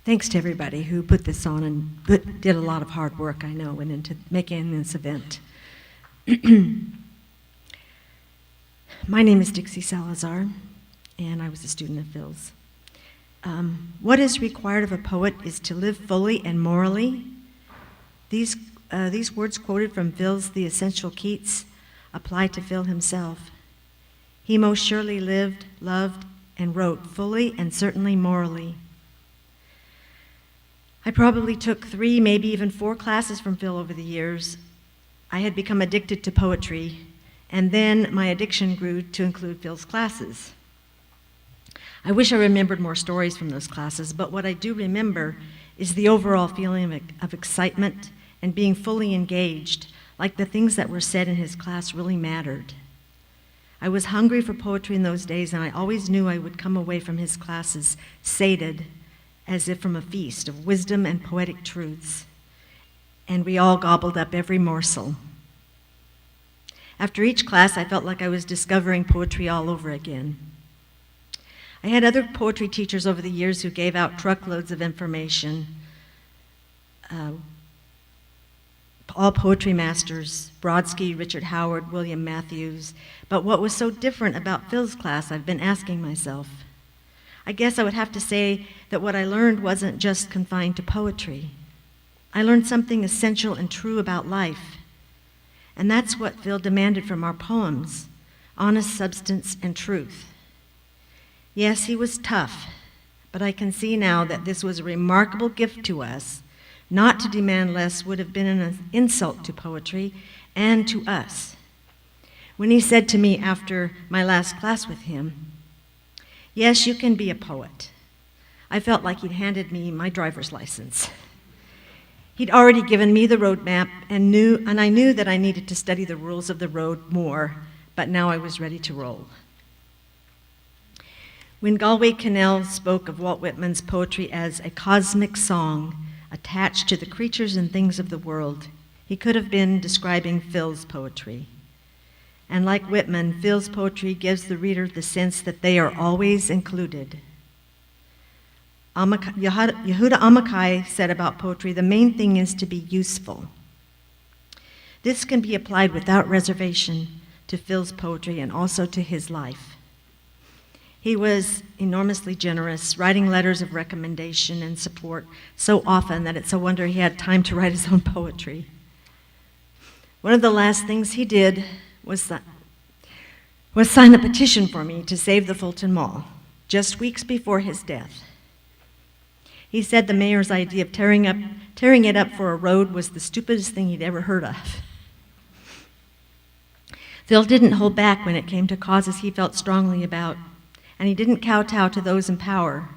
Thanks to everybody who put this on and did a lot of hard work, I know, went into making this event. My name is Dixie Salazar, and I was a student of Phil's. What is required of a poet is to live fully and morally. These words quoted from Phil's The Essential Keats apply to Phil himself. He most surely lived, loved, and wrote fully and certainly morally. I probably took 3, maybe even 4 classes from Phil over the years. I had become addicted to poetry, and then my addiction grew to include Phil's classes. I wish I remembered more stories from those classes, but what I do remember is the overall feeling of excitement and being fully engaged, like the things that were said in his class really mattered. I was hungry for poetry in those days, and I always knew I would come away from his classes sated, as if from a feast of wisdom and poetic truths. And we all gobbled up every morsel. After each class, I felt like I was discovering poetry all over again. I had other poetry teachers over the years who gave out truckloads of information, all poetry masters, Brodsky, Richard Howard, William Matthews. But what was so different about Phil's class, I've been asking myself. I guess I would have to say that what I learned wasn't just confined to poetry. I learned something essential and true about life. And that's what Phil demanded from our poems, honest substance and truth. Yes, he was tough, but I can see now that this was a remarkable gift to us. Not to demand less would have been an insult to poetry and to us. When he said to me after my last class with him, "Yes, you can be a poet," I felt like he'd handed me my driver's license. He'd already given me the roadmap and I knew that I needed to study the rules of the road more, but now I was ready to roll. When Galway Kinnell spoke of Walt Whitman's poetry as a cosmic song attached to the creatures and things of the world, he could have been describing Phil's poetry. And like Whitman, Phil's poetry gives the reader the sense that they are always included. Yehuda Amichai said about poetry, the main thing is to be useful. This can be applied without reservation to Phil's poetry and also to his life. He was enormously generous, writing letters of recommendation and support so often that it's a wonder he had time to write his own poetry. One of the last things he did was sign a petition for me to save the Fulton Mall, just weeks before his death. He said the mayor's idea of tearing it up for a road was the stupidest thing he'd ever heard of. Phil didn't hold back when it came to causes he felt strongly about, and he didn't kowtow to those in power.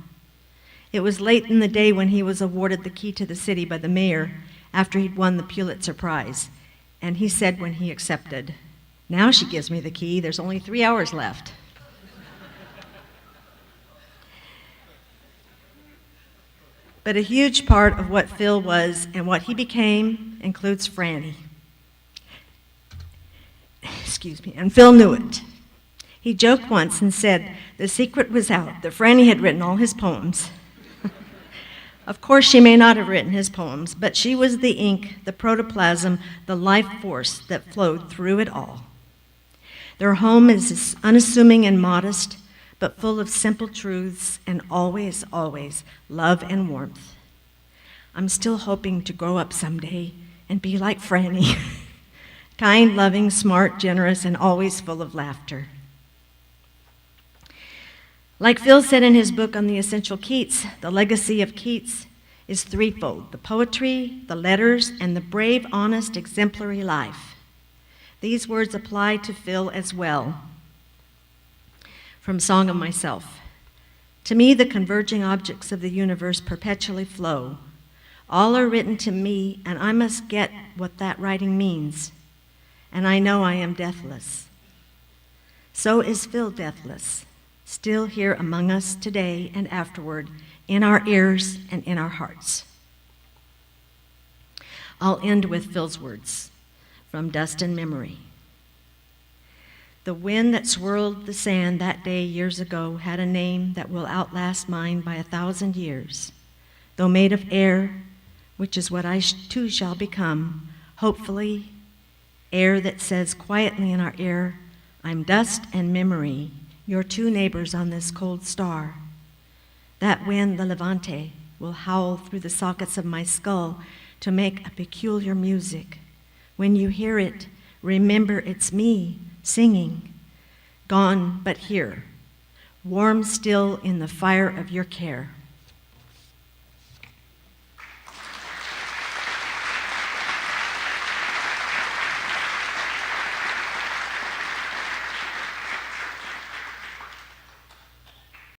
It was late in the day when he was awarded the key to the city by the mayor after he'd won the Pulitzer Prize, and he said when he accepted, "Now she gives me the key, there's only 3 hours left." But a huge part of what Phil was and what he became includes Franny. And Phil knew it. He joked once and said the secret was out, that Franny had written all his poems. Of course, she may not have written his poems, but she was the ink, the protoplasm, the life force that flowed through it all. Their home is unassuming and modest, but full of simple truths and always, always love and warmth. I'm still hoping to grow up someday and be like Franny. Kind, loving, smart, generous, and always full of laughter. Like Phil said in his book on the Essential Keats, the legacy of Keats is threefold: the poetry, the letters, and the brave, honest, exemplary life. These words apply to Phil as well. From Song of Myself. To me, the converging objects of the universe perpetually flow. All are written to me, and I must get what that writing means. And I know I am deathless. So is Phil deathless, still here among us today and afterward, in our ears and in our hearts. I'll end with Phil's words from Dust and Memory. The wind that swirled the sand that day years ago had a name that will outlast mine by 1,000 years. though made of air, which is what I too shall become, hopefully, air that says quietly in our ear, I'm dust and memory, your two neighbors on this cold star. That wind, the Levante, will howl through the sockets of my skull to make a peculiar music. When you hear it, remember it's me singing, gone but here, warm still in the fire of your care.